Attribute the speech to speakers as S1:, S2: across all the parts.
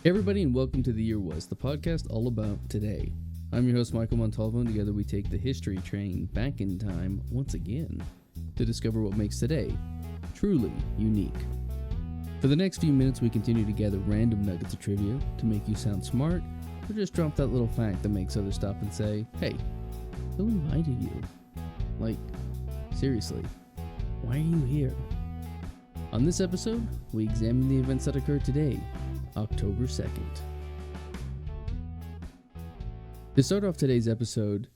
S1: Hey everybody, and welcome to The Year Was, the podcast all about today. I'm your host, Michael Montalvo, and together we take the history train back in time once again to discover what makes today truly unique. For the next few minutes, we continue to gather random nuggets of trivia to make you sound smart, or just drop that little fact that makes others stop and say, hey, who invited you? Like, seriously, why are you here? On this episode, we examine the events that occurred today, October 2nd. To start off today's episode,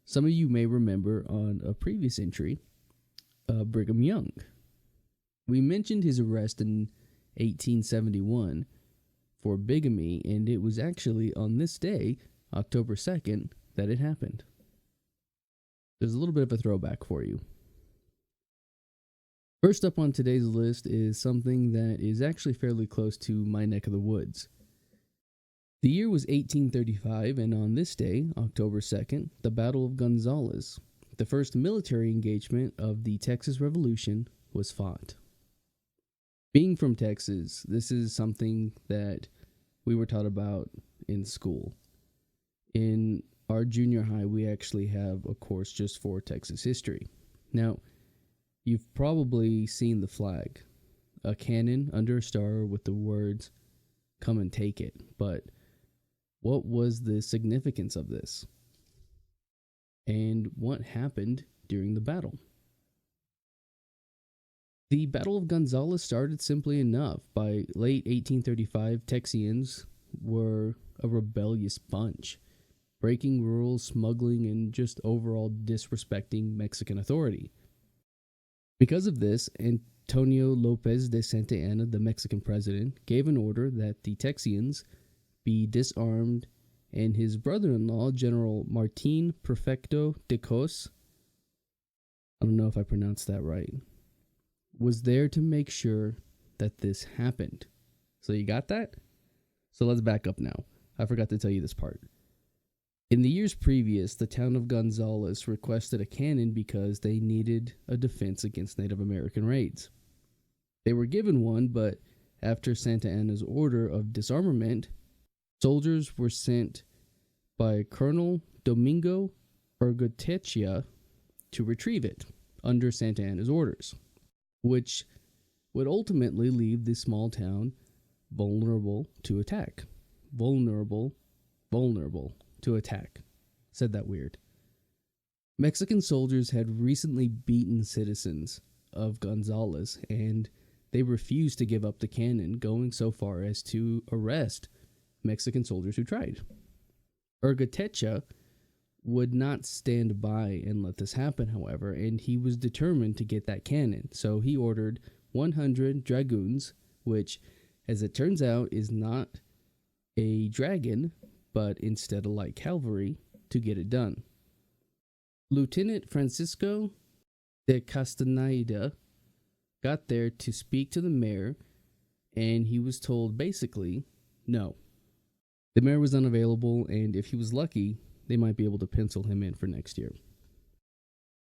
S1: some of you may remember on a previous entry, Brigham Young. We mentioned his arrest in 1871 for bigamy, and it was actually on this day, October 2nd, that it happened. There's a little bit of a throwback for you. First up on today's list is something that is actually fairly close to my neck of the woods. The year was 1835, and on this day, October 2nd, the Battle of Gonzales, the first military engagement of the Texas Revolution, was fought. Being from Texas, this is something that we were taught about in school. In our junior high, we actually have a course just for Texas history. Now, you've probably seen the flag, a cannon under a star with the words, "Come and take it." But what was the significance of this? And what happened during the battle? The Battle of Gonzales started simply enough. By late 1835, Texians were a rebellious bunch, breaking rules, smuggling, and just overall disrespecting Mexican authority. Because of this, Antonio Lopez de Santa Anna, the Mexican president, gave an order that the Texians be disarmed, and his brother-in-law, General Martin Prefecto de Cos, I don't know if I pronounced that right, was there to make sure that this happened. So you got that? So let's back up now. I forgot to tell you this part. In the years previous, the town of Gonzales requested a cannon because they needed a defense against Native American raids. They were given one, but after Santa Anna's order of disarmament, soldiers were sent by Colonel Domingo Urgutechea to retrieve it under Santa Anna's orders, which would ultimately leave the small town vulnerable to attack. Vulnerable to attack. Said that weird. Mexican soldiers had recently beaten citizens of Gonzales, and they refused to give up the cannon, going so far as to arrest Mexican soldiers who tried. Urgutechea would not stand by and let this happen, however, and he was determined to get that cannon. So he ordered 100 dragoons, which, as it turns out, is not a dragon, but instead a light cavalry, to get it done. Lieutenant Francisco de Castaneda got there to speak to the mayor, and he was told basically, no. The mayor was unavailable, and if he was lucky, they might be able to pencil him in for next year.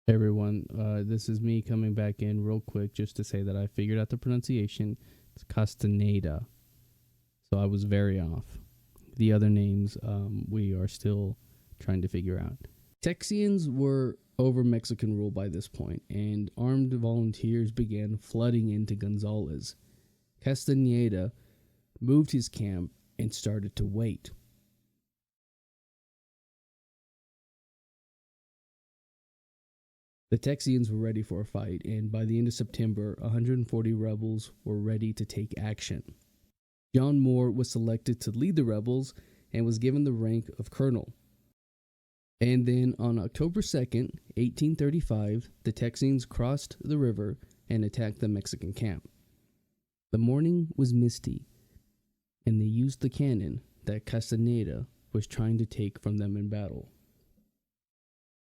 S1: Hey everyone, this is me coming back in real quick just to say that I figured out the pronunciation. It's Castaneda, so I was very off. The other names we are still trying to figure out. Texians were over Mexican rule by this point, and armed volunteers began flooding into Gonzales. Castaneda moved his camp and started to wait. The Texians were ready for a fight, and by the end of September, 140 rebels were ready to take action. John Moore was selected to lead the rebels and was given the rank of colonel. And then on October 2nd, 1835, the Texians crossed the river and attacked the Mexican camp. The morning was misty, and they used the cannon that Castaneda was trying to take from them in battle.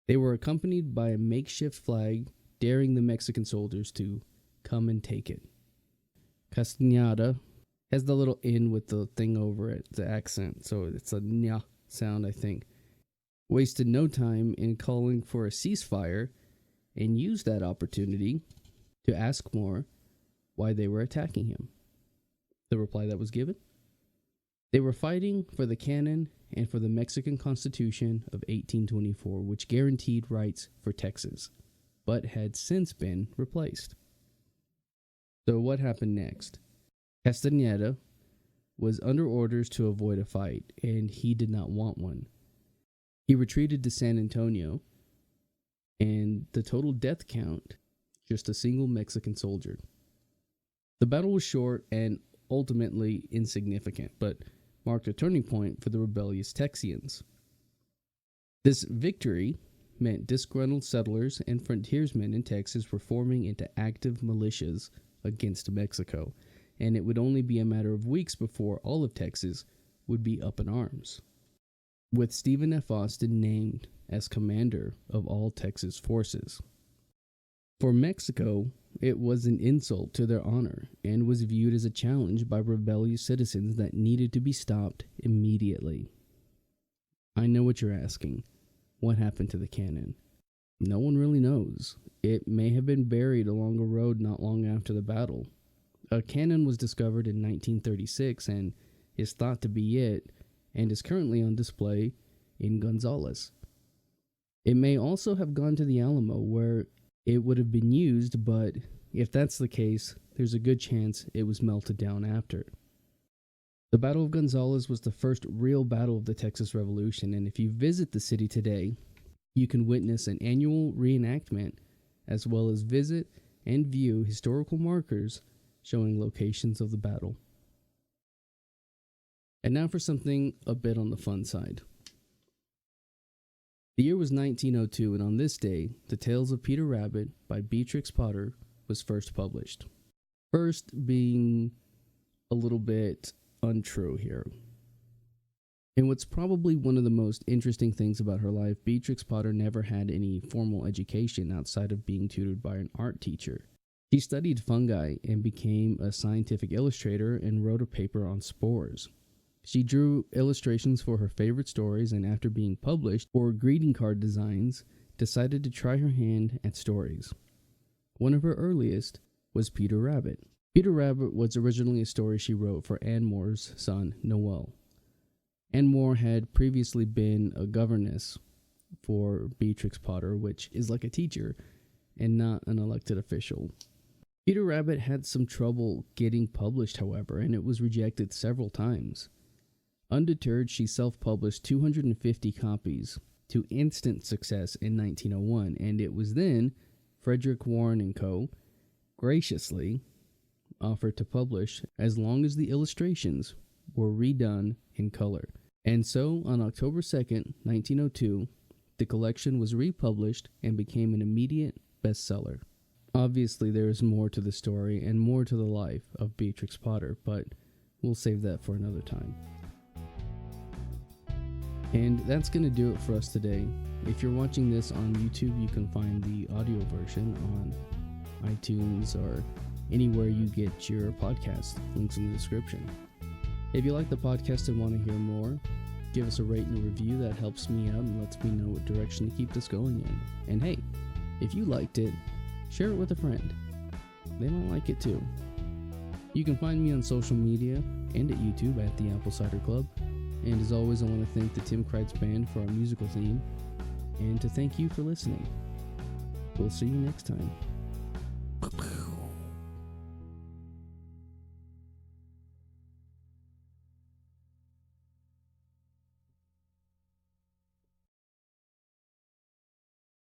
S1: They were accompanied by a makeshift flag daring the Mexican soldiers to come and take it. Castaneda has the little N with the thing over it, the accent, so it's a nya sound, I think. Wasted no time in calling for a ceasefire and used that opportunity to ask Moore why they were attacking him. The reply that was given? They were fighting for the canon and for the Mexican Constitution of 1824, which guaranteed rights for Texas, but had since been replaced. So what happened next? Castañeda was under orders to avoid a fight, and he did not want one. He retreated to San Antonio, and the total death count, just a single Mexican soldier. The battle was short and ultimately insignificant, but marked a turning point for the rebellious Texians. This victory meant disgruntled settlers and frontiersmen in Texas were forming into active militias against Mexico, and it would only be a matter of weeks before all of Texas would be up in arms, with Stephen F. Austin named as commander of all Texas forces. For Mexico, it was an insult to their honor and was viewed as a challenge by rebellious citizens that needed to be stopped immediately. I know what you're asking. What happened to the cannon? No one really knows. It may have been buried along a road not long after the battle. A cannon was discovered in 1936 and is thought to be it, and is currently on display in Gonzales. It may also have gone to the Alamo, where it would have been used, but if that's the case, there's a good chance it was melted down after. The Battle of Gonzales was the first real battle of the Texas Revolution, and if you visit the city today, you can witness an annual reenactment, as well as visit and view historical markers showing locations of the battle. And now for something a bit on the fun side. The year was 1902, and on this day, The Tales of Peter Rabbit by Beatrix Potter was first published. First being a little bit untrue here. And what's probably one of the most interesting things about her life, Beatrix Potter never had any formal education outside of being tutored by an art teacher. She studied fungi and became a scientific illustrator and wrote a paper on spores. She drew illustrations for her favorite stories, and after being published for greeting card designs, decided to try her hand at stories. One of her earliest was Peter Rabbit. Peter Rabbit was originally a story she wrote for Anne Moore's son, Noel. Anne Moore had previously been a governess for Beatrix Potter, which is like a teacher and not an elected official. Peter Rabbit had some trouble getting published, however, and it was rejected several times. Undeterred, she self-published 250 copies to instant success in 1901, and it was then Frederick Warren and Co. graciously offered to publish as long as the illustrations were redone in color. And so, on October 2nd, 1902, the collection was republished and became an immediate bestseller. Obviously, there is more to the story and more to the life of Beatrix Potter, but we'll save that for another time. And that's going to do it for us today. If you're watching this on YouTube, you can find the audio version on iTunes or anywhere you get your podcast. Links in the description. If you like the podcast and want to hear more, give us a rate and a review. That helps me out and lets me know what direction to keep this going in. And hey, if you liked it, share it with a friend. They might like it too. You can find me on social media and at YouTube at the Apple Cider Club. And as always, I want to thank the Tim Kreitz Band for our musical theme, and to thank you for listening. We'll see you next time.